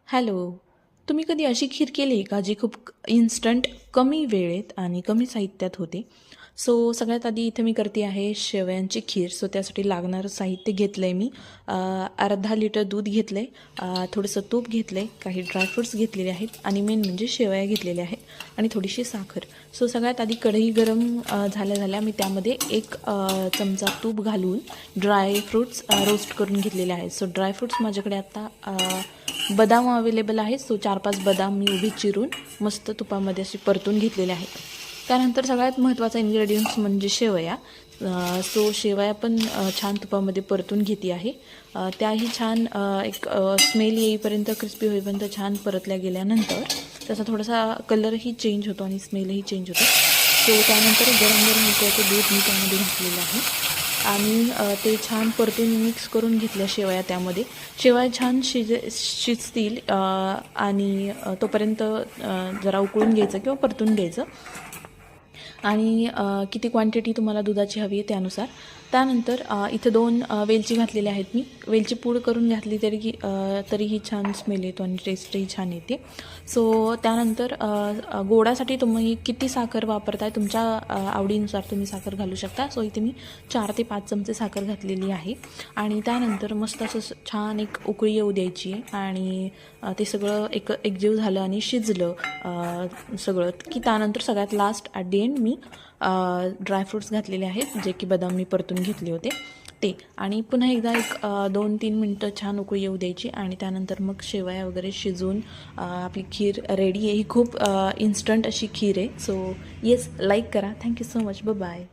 Hello. तुम्ही कधी अशी खीर केली आहे का जी खूप इन्स्टंट कमी वेळेत आणि कमी साहित्यात होते? सगळ्यात आधी इथे मी करते आहे शेवयांची खीर. त्यासाठी लागणारं साहित्य घेतलं आहे मी. अर्धा लिटर दूध घेतलं आहे, थोडंसं तूप घेतलं आहे, काही ड्रायफ्रूट्स घेतलेले आहेत आणि मेन म्हणजे शेवया घेतलेल्या आहेत आणि थोडीशी साखर. सगळ्यात आधी कढई गरम झाल्या मी त्यामध्ये एक चमचा तूप घालून ड्रायफ्रूट्स रोस्ट करून घेतलेले आहेत. ड्रायफ्रूट्स माझ्याकडे आता बदाम अवेलेबल आहेत. 4-5 बदाम मी उभी चिरून मस्त तुपामध्ये असे परतून घेतलेले आहेत. त्यानंतर सगळ्यात महत्त्वाचा इन्ग्रेडियंट्स म्हणजे शेवया. शेवया पण छान तुपामध्ये परतून घेते आहे. त्याही छान एक स्मेल येईपर्यंत, क्रिस्पी होईपर्यंत छान परतल्या गेल्यानंतर त्याचा थोडासा कलरही चेंज होतो आणि स्मेलही चेंज होतो. त्यानंतर गरम गरम उकळतं दूध मी त्यामध्ये घातलेलं आहे आणि ते छान परतून मिक्स करून घेतल्या शेवया त्यामध्ये. शेवया छान शिजतील आणि तोपर्यंत जरा उकळून घ्यायचं किंवा परतून घ्यायचं आणि किती क्वांटिटी तुम्हाला दुधाची हवी आहे त्यानुसार. त्यानंतर इथं 2 वेलची घातलेल्या आहेत मी. वेलची पूड करून घातली तरीही छान स्मेल येतो आणि टेस्टही छान येते. त्यानंतर गोडासाठी तुम्ही किती साखर वापरताय तुमच्या आवडीनुसार तुम्ही साखर घालू शकता. इथे मी 4 ते 5 चमचे साखर घातलेली आहे आणि त्यानंतर मस्त असं छान एक उकळी येऊ द्यायची आणि ते सगळं एकजीव झालं आणि शिजलं सगळं की त्यानंतर सगळ्यात last at the and me dry fruits घातलेले आहेत, जे की बदाम मी परतून घेतले होते ते. आणि पुन्हा एकदा एक 2-3 मिनटं छान उकळी येऊ द्यायची आणि त्यानंतर मग शेवया वगैरे शिजवून आपली खीर रेडी आहे. ही खूप इन्स्टंट अशी खीर आहे. येस, लाईक करा. Thank you so much. बाय.